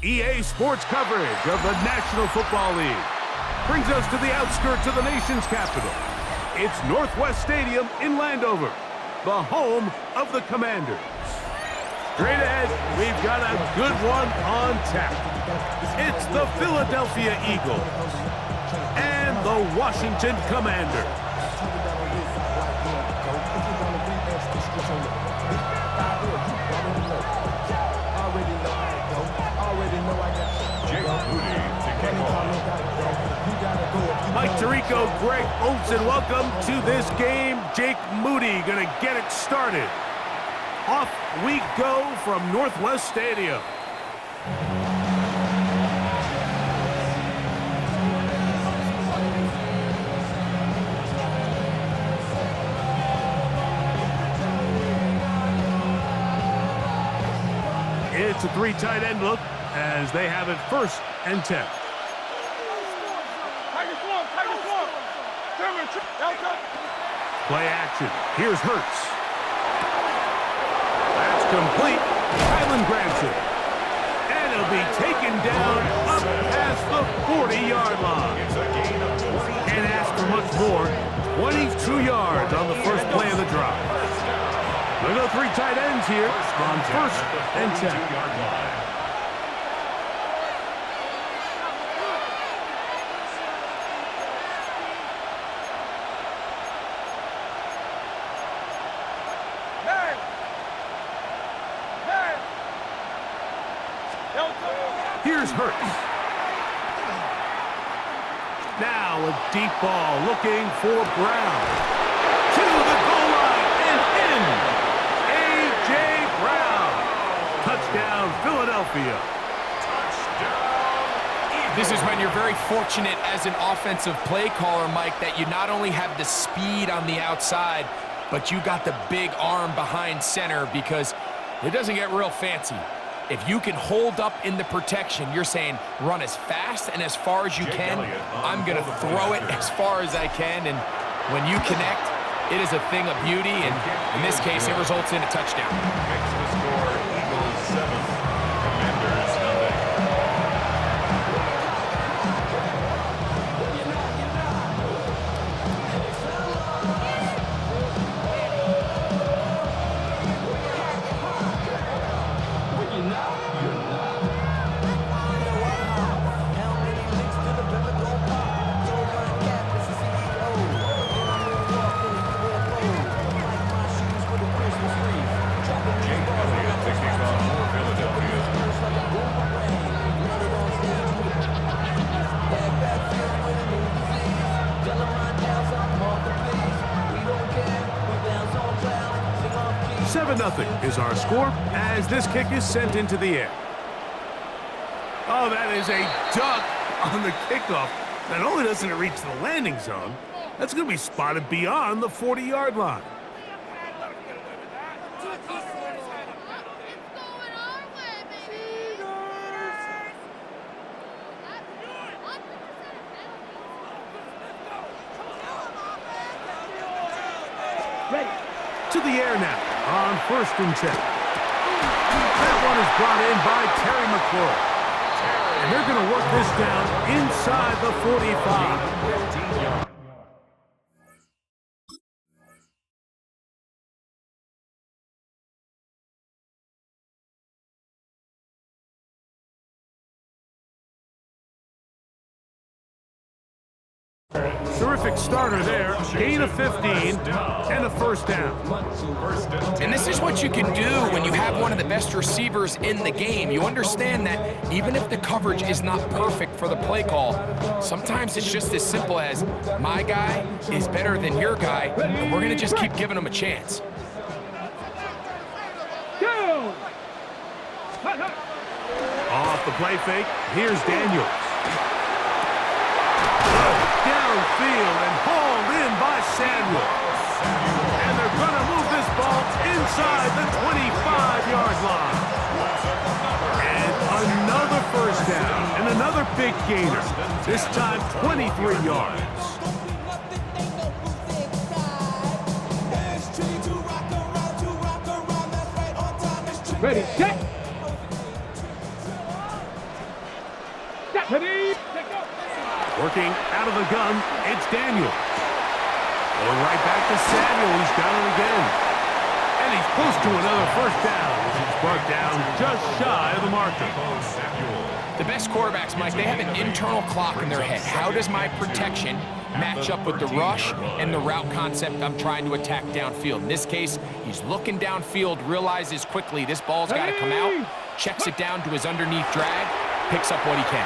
EA Sports coverage of the National Football League brings us to the outskirts of the nation's capital. It's Northwest Stadium in Landover, the home of the Commanders. Straight ahead, we've got a good one on tap. It's the Philadelphia Eagles and the Washington Commanders. Mike Tirico, Greg Olsen, welcome to this game. Jake Moody going to get it started. Off we go from Northwest Stadium. It's a three tight end look as they have it 1st and 10. Play action. Here's Hurts. That's complete. Kylan grabs it. And it'll be taken down up past the 40-yard line. Can't ask for much more. 22 yards on the first play of the drive. Look at the three tight ends here on 1st and 10. Here's Hurts. Now a deep ball looking for Brown. To the goal line and in. A.J. Brown. Touchdown, Philadelphia. This is when you're very fortunate as an offensive play caller, Mike, that you not only have the speed on the outside, but you got the big arm behind center because it doesn't get real fancy. If you can hold up in the protection, you're saying run as fast and as far as you can. I'm going to throw it as far as I can, and when you connect, it is a thing of beauty, and in this case, it results in a touchdown. Makes the score Eagles 7, Commanders nothing. Nothing is our score as this kick is sent into the air. Oh, that is a duck on the kickoff. Not only doesn't it reach the landing zone, that's going to be spotted beyond the 40-yard line. Ready. To the air now. On 1st and 10. That one is brought in by Terry McLaurin. And they're going to work this down inside the 45. Terrific starter there. Gain of 15 and a 1st down. And this is what you can do when you have one of the best receivers in the game. You understand that even if the coverage is not perfect for the play call, sometimes it's just as simple as my guy is better than your guy, and we're going to just keep giving him a chance. Off the play fake. Here's Daniels. Downfield and hauled in by Samuel. And they're going to move this ball inside the 25-yard line. And another first down and another big gainer. This time 23 yards. Ready, set. Ready, set, go. Working out of the gun, it's Daniels. Going right back to Samuel. He's got it again. And he's close to another first down. He's brought down just shy of the marker. The best quarterbacks, Mike, they have an internal clock in their head. How does my protection match up with the rush and the route concept I'm trying to attack downfield? In this case, he's looking downfield, realizes quickly this ball's got to come out, checks it down to his underneath drag, picks up what he can.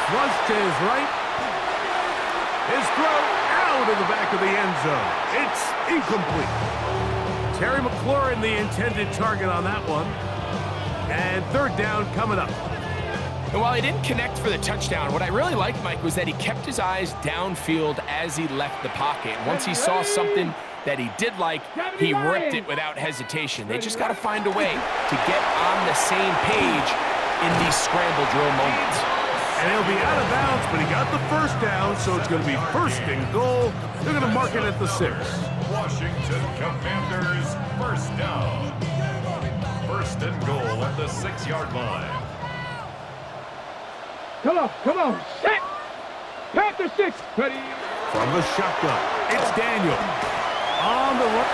Flush to his right. His throw out of the back of the end zone. It's incomplete. Terry McLaurin, the intended target on that one. And third down coming up. And while he didn't connect for the touchdown, what I really liked, Mike, was that he kept his eyes downfield as he left the pocket. Once he saw something that he did like, he ripped it without hesitation. They just got to find a way to get on the same page in these scramble drill moments. And he'll be out of bounds, but he got the first down, so it's going to be first and goal. They're going to mark it at the 6. Washington Commanders first down. First and goal at the 6-yard line. Come on, set. Panther 6, ready. From the shotgun, it's Daniel. On the run.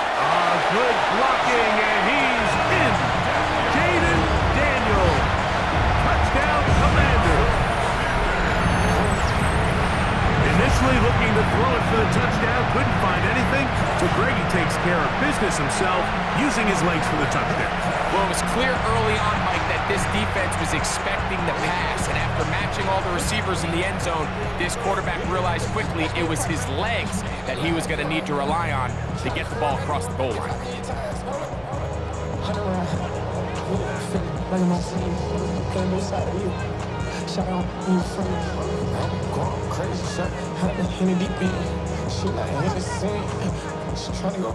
Good blocking, and he's in. Jaden Daniel. Touchdown, Commander. Initially looking to throw it for the touchdown, couldn't find anything, so Grady takes care of business himself, using his legs for the touchdown. Well, it was clear early on, Mike, that this defense was expecting the pass, and after matching all the receivers in the end zone, this quarterback realized quickly it was his legs that he was going to need to rely on to get the ball across the goal line. Shout out you from I'm going crazy, shot in the deep end. She like in the scene. She tryna go.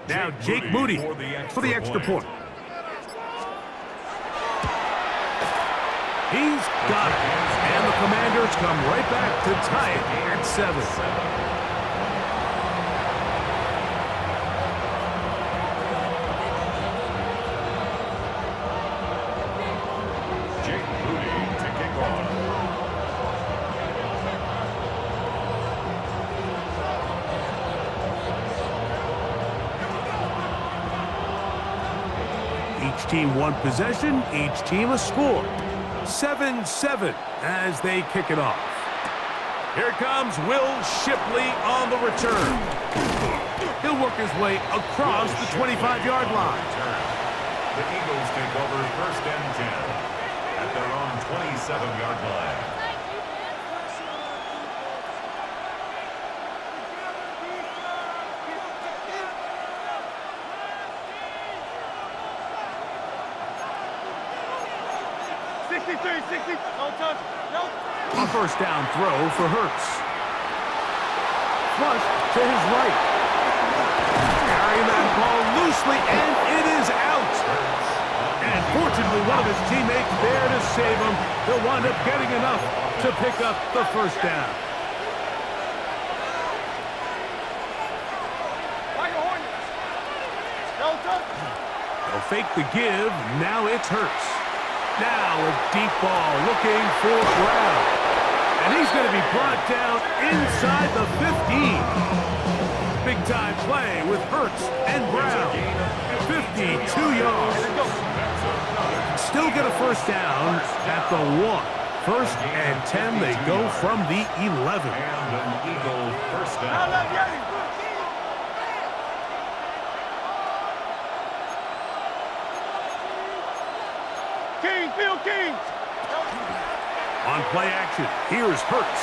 Now Jake Moody for the extra point. He's got it. And the Commanders come right back to tie it at 7. Jake Moody to kick off. Each team one possession, each team a score. 7-7 as they kick it off. Here comes Will Shipley on the return. He'll work his way across the 25-yard line. The Eagles take over first and 10 at their own 27-yard line. A first down throw for Hurts. Flush to his right. Carrying that ball loosely, and it is out. And fortunately, one of his teammates there to save him. He'll wind up getting enough to pick up the first down. They'll fake the give. Now it's Hurts. Now a deep ball looking for Brown. And he's going to be brought down inside the 15. Big-time play with Hurts and Brown. 52 yards. Still get a first down at the 1. First and 10, they go from the 11. And an Eagle first down. On play action, here's Hurts.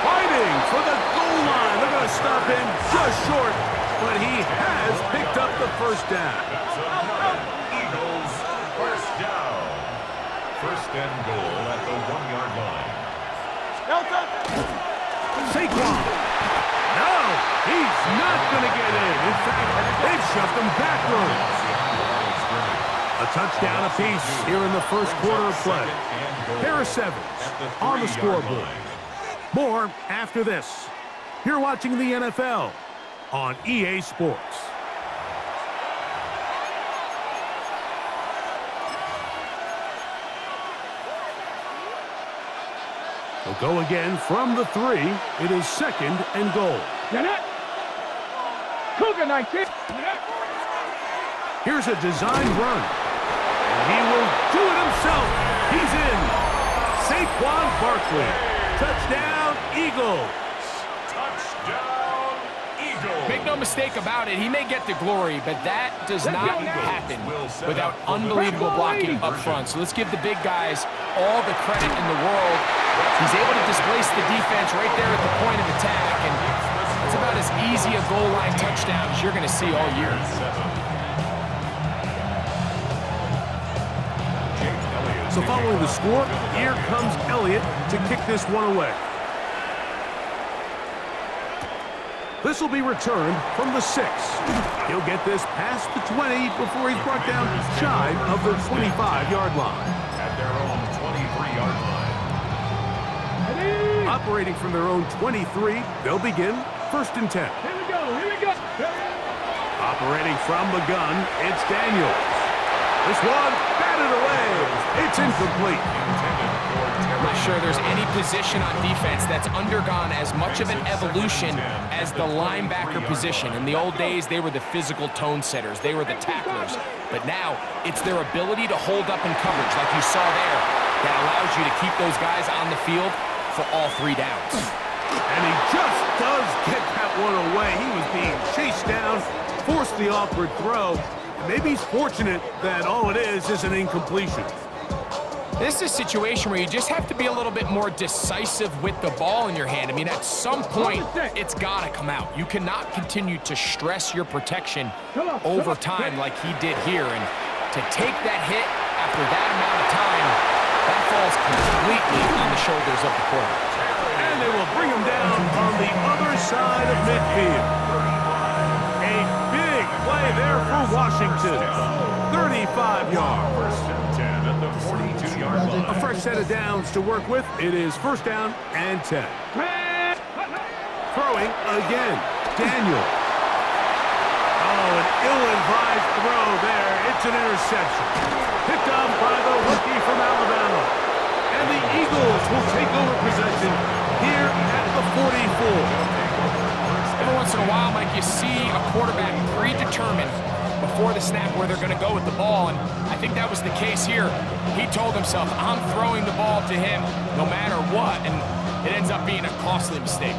Fighting for the goal line. They're going to stop him just short, but he has picked up the first down. That's another Eagles first down. First and goal at the 1-yard line. Saquon. No, he's not going to get in. In fact, they've shoved him backwards. A touchdown apiece here in the first quarter of play. Pair of sevens on the scoreboard. More after this. You're watching the NFL on EA Sports. They'll go again from the 3. It is second and goal. Cougar 19. Here's a designed run. And he will do it himself. He's in. Saquon Barkley. Touchdown, Eagles. Touchdown, Eagles. Make no mistake about it, he may get the glory, but that does not happen without unbelievable blocking up front. So let's give the big guys all the credit in the world. He's able to displace the defense right there at the point of attack, and that's about as easy a goal line touchdown as you're going to see all year. So following the score, here comes Elliott to kick this one away. This will be returned from the 6. He'll get this past the 20 before he's brought down shy of the 25-yard line. At their own 23-yard line. Operating from their own 23, they'll begin first and 10. Here we go. Operating from the gun, it's Daniels. This one batted away. It's incomplete. I'm not sure there's any position on defense that's undergone as much of an evolution as the linebacker position. In the old days, they were the physical tone setters. They were the tacklers. But now, it's their ability to hold up in coverage, like you saw there, that allows you to keep those guys on the field for all 3 downs. And he just does get that one away. He was being chased down, forced the awkward throw. Maybe he's fortunate that all it is an incompletion. This is a situation where you just have to be a little bit more decisive with the ball in your hand. I mean, at some point, it's got to come out. You cannot continue to stress your protection over time like he did here. And to take that hit after that amount of time, that falls completely on the shoulders of the quarterback. And they will bring him down on the other side of midfield. A big play there for Washington. 35 yards. First and 10 at the 42-yard line. A fresh set of downs to work with. It is first down and 10. Throwing again. Daniel. Oh, an ill-advised throw there. It's an interception. Picked up by the rookie from Alabama. And the Eagles will take over possession here at the 44. Every once in a while, Mike, you see a quarterback predetermined before the snap where they're going to go with the ball, and I think that was the case here. He told himself, I'm throwing the ball to him no matter what, and it ends up being a costly mistake.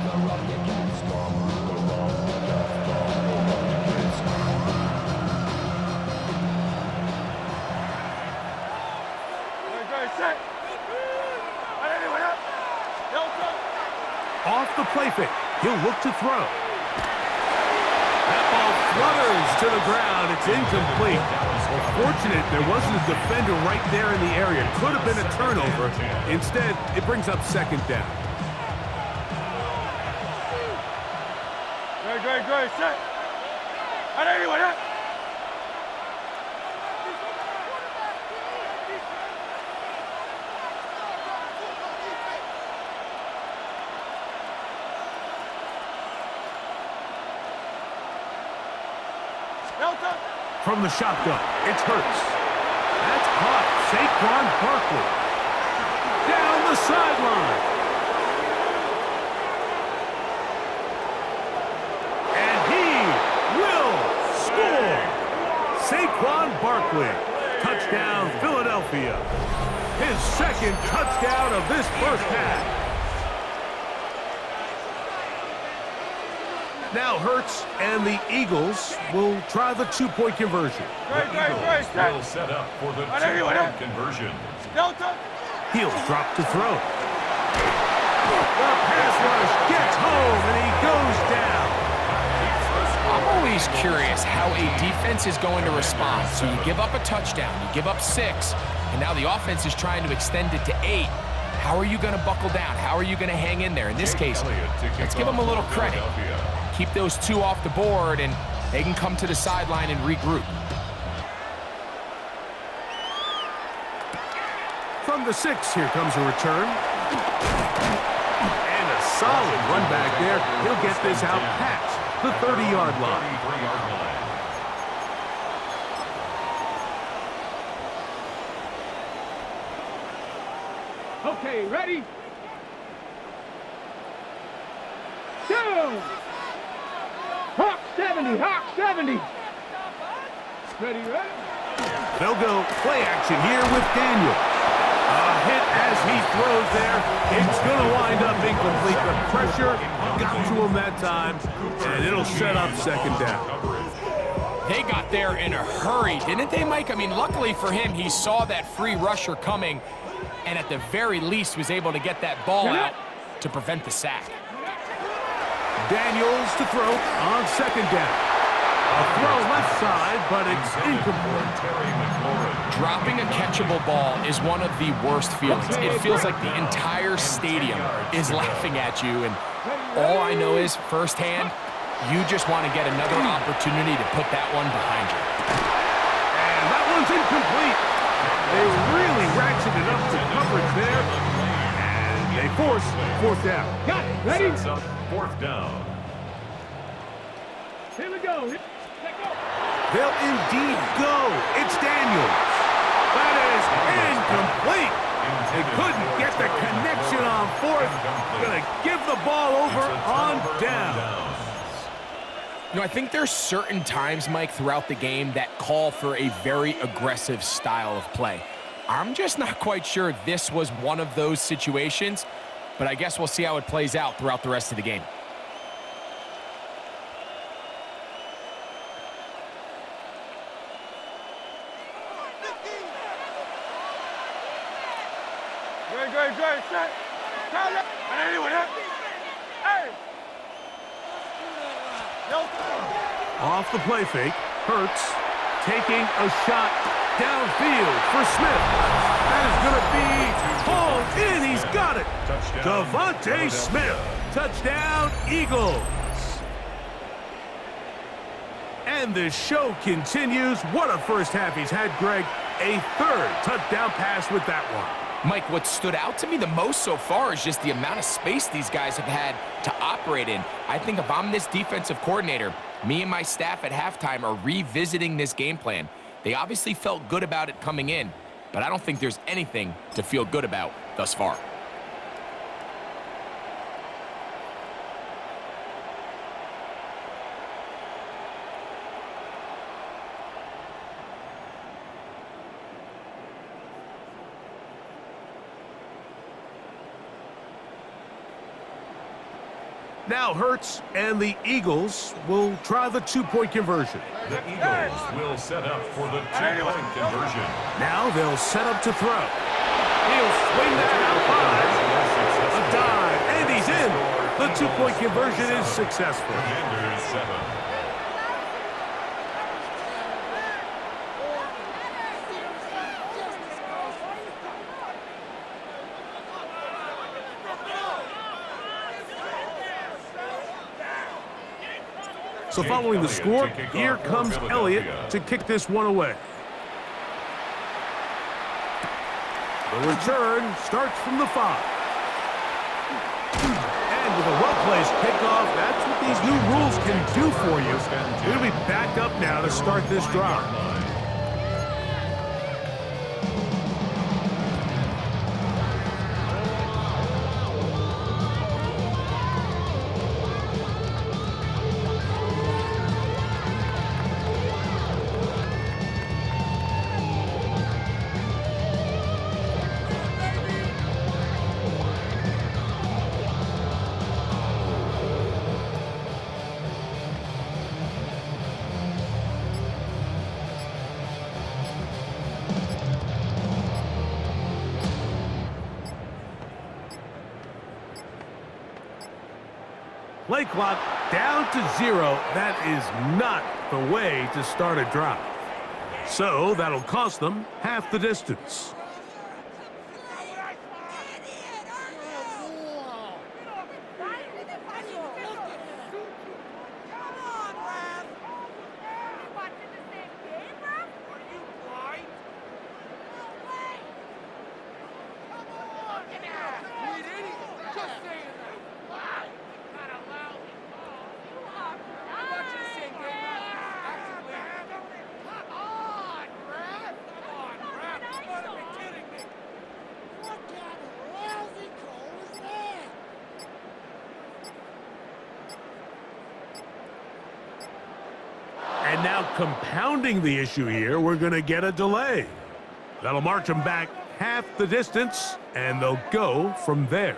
Off the play fake, he'll look to throw. That ball flutters to the ground. It's incomplete. Well, fortunate there wasn't a defender right there in the area. Could have been a turnover. Instead, it brings up second down. Great, set. From the shotgun, it's Hurts. That's caught. Saquon Barkley. Down the sideline. And he will score. Saquon Barkley. Touchdown, Philadelphia. His second touchdown of this first half. Now Hurts and the Eagles will try the two-point conversion. The Eagles will set up for the two-point conversion. He'll drop to throw. The pass rush gets home, and he goes down. I'm always curious how a defense is going to respond. So you give up a touchdown, you give up 6, and now the offense is trying to extend it to 8. How are you going to buckle down? How are you going to hang in there? In this case, let's give them a little credit. Keep those 2 off the board, and they can come to the sideline and regroup. From the 6, here comes a return. And a solid run back there. He'll get this out past the 30-yard line. Okay, ready? Down! Hawk 70, Hawk 70. Ready, ready? They'll go play action here with Daniel. A hit as he throws there. It's going to wind up incomplete. The pressure got to him that time, and it'll set up second down. They got there in a hurry, didn't they, Mike? I mean, luckily for him, he saw that free rusher coming, and at the very least was able to get that ball out to prevent the sack. Daniels to throw on second down. A throw left side, but it's incomplete. Dropping a catchable ball is one of the worst feelings. It feels like the entire stadium is laughing at you, and all I know is firsthand, you just want to get another opportunity to put that one behind you. And that one's incomplete. They really ratcheted up the coverage there, and they force 4th down. Got it, ready? Sets up 4th down. Here we go. They'll indeed go. It's Daniels. That is incomplete. They couldn't get the connection on 4th. Gonna give the ball over on down. You know, I think there's certain times, Mike, throughout the game that call for a very aggressive style of play. I'm just not quite sure this was one of those situations, but I guess we'll see how it plays out throughout the rest of the game. Great, set. Hey! Off the play fake, Hurts taking a shot downfield for Smith. That is going to be hauled in. He's got it. Devontae Smith. Touchdown, Eagles. And the show continues. What a first half he's had, Greg. A 3rd touchdown pass with that one. Mike, what stood out to me the most so far is just the amount of space these guys have had to operate in. I think if I'm this defensive coordinator, me and my staff at halftime are revisiting this game plan. They obviously felt good about it coming in, but I don't think there's anything to feel good about thus far. Now Hurts and the Eagles will try the 2-point conversion. The Eagles will set up for the 2-point conversion. Now they'll set up to throw. He'll swing that out high. A dive, and he's in. The 2-point conversion is successful. Commanders 7. So following the score, here comes Elliott to kick this one away. The return starts from the 5. And with a well-placed kickoff, that's what these new rules can do for you. We'll be back up now to start this drive. Play clock down to 0. That is not the way to start a drive. So that'll cost them half the distance. And now compounding the issue here, we're going to get a delay. That'll march them back half the distance, and they'll go from there.